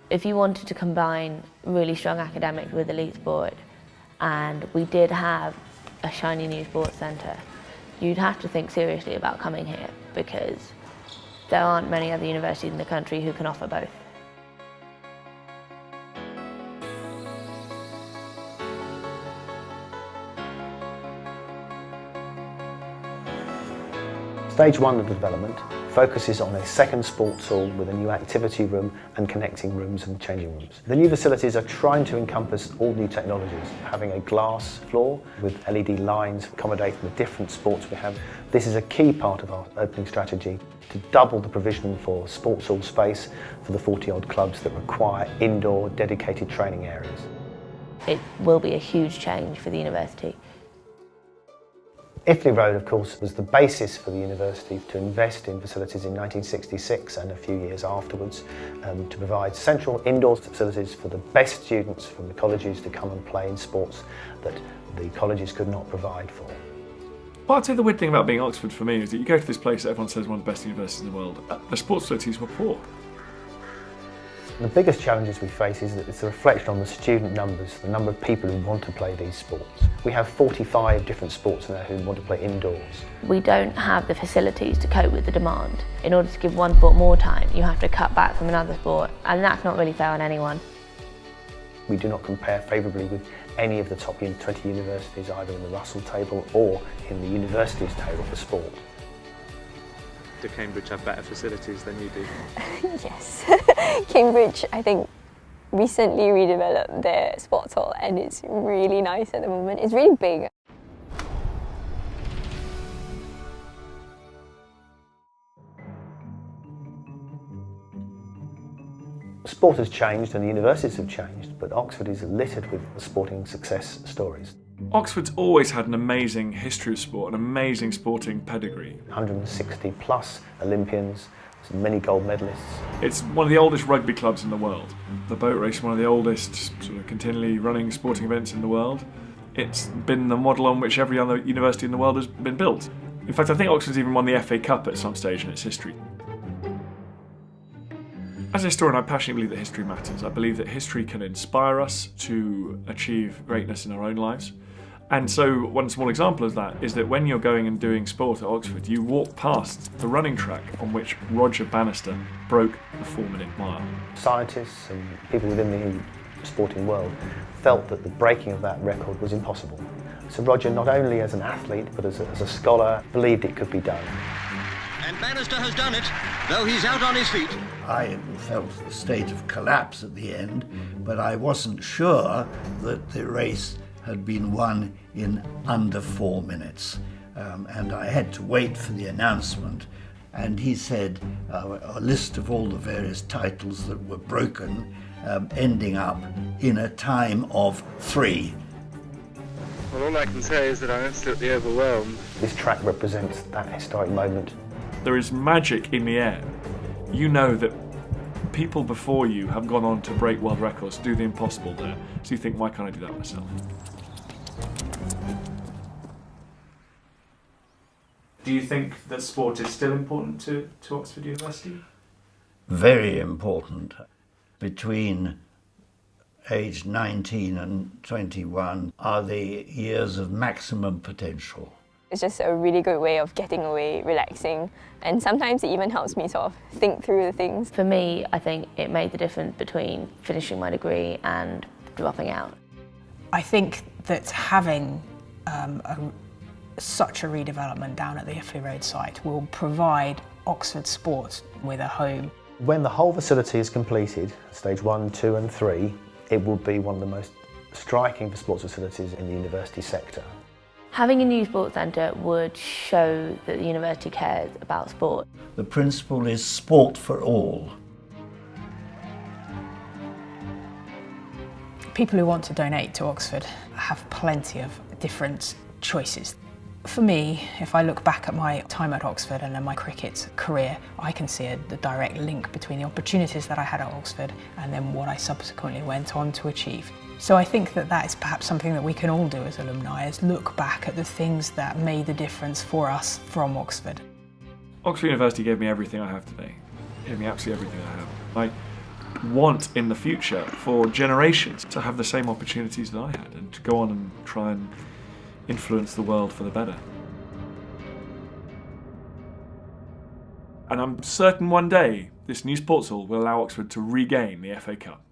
If you wanted to combine really strong academics with elite sport, and we did have a shiny new sports centre, you'd have to think seriously about coming here, because there aren't many other universities in the country who can offer both. Stage 1 of the development focuses on a second sports hall with a new activity room and connecting rooms and changing rooms. The new facilities are trying to encompass all new technologies, having a glass floor with LED lines accommodating the different sports we have. This is a key part of our opening strategy to double the provision for sports hall space for the 40-odd clubs that require indoor dedicated training areas. It will be a huge change for the university. Iffley Road, of course, was the basis for the university to invest in facilities in 1966 and a few years afterwards to provide central indoor facilities for the best students from the colleges to come and play in sports that the colleges could not provide for. Well, I'd say the weird thing about being Oxford for me is that you go to this place that everyone says is one of the best universities in the world. The sports facilities were poor. The biggest challenges we face is that it's a reflection on the student numbers, the number of people who want to play these sports. We have 45 different sports now who want to play indoors. We don't have the facilities to cope with the demand. In order to give one sport more time, you have to cut back from another sport, and that's not really fair on anyone. We do not compare favourably with any of the top 20 universities, either in the Russell table or in the universities table for sport. Do Cambridge have better facilities than you do? Yes. Cambridge, I think, recently redeveloped their sports hall and it's really nice at the moment. It's really big. Sport has changed and the universities have changed, but Oxford is littered with sporting success stories. Oxford's always had an amazing history of sport, an amazing sporting pedigree. 160 plus Olympians, many gold medalists. It's one of the oldest rugby clubs in the world. The boat race, one of the oldest sort of continually running sporting events in the world. It's been the model on which every other university in the world has been built. In fact, I think Oxford's even won the FA Cup at some stage in its history. As a historian, I passionately believe that history matters. I believe that history can inspire us to achieve greatness in our own lives. And so one small example of that is that when you're going and doing sport at Oxford, you walk past the running track on which Roger Bannister broke the 4-minute mile. Scientists and people within the sporting world felt that the breaking of that record was impossible. So Roger, not only as an athlete, but as a scholar, believed it could be done. And Bannister has done it, though he's out on his feet. I felt a state of collapse at the end, but I wasn't sure that the race had been won in under 4 minutes. And I had to wait for the announcement. And he said a list of all the various titles that were broken, ending up in a time of 3. Well, all I can say is that I'm absolutely overwhelmed. This track represents that historic moment. There is magic in the air. You know that people before you have gone on to break world records, do the impossible there. So you think, why can't I do that myself? Do you think that sport is still important to Oxford University? Very important. Between age 19 and 21 are the years of maximum potential. It's just a really good way of getting away, relaxing, and sometimes it even helps me sort of think through the things. For me, I think it made the difference between finishing my degree and dropping out. I think that having such a redevelopment down at the Iffley Road site will provide Oxford Sport with a home. When the whole facility is completed, stage 1, 2 and 3, it will be one of the most striking sports facilities in the university sector. Having a new sports centre would show that the university cares about sport. The principle is sport for all. People who want to donate to Oxford have plenty of different choices. For me, if I look back at my time at Oxford and then my cricket career, I can see a direct link between the opportunities that I had at Oxford and then what I subsequently went on to achieve. So I think that that is perhaps something that we can all do as alumni, is look back at the things that made the difference for us from Oxford. Oxford University gave me everything I have today. It gave me absolutely everything I have. want in the future for generations to have the same opportunities that I had and to go on and try and influence the world for the better. And I'm certain one day this new sports hall will allow Oxford to regain the FA Cup.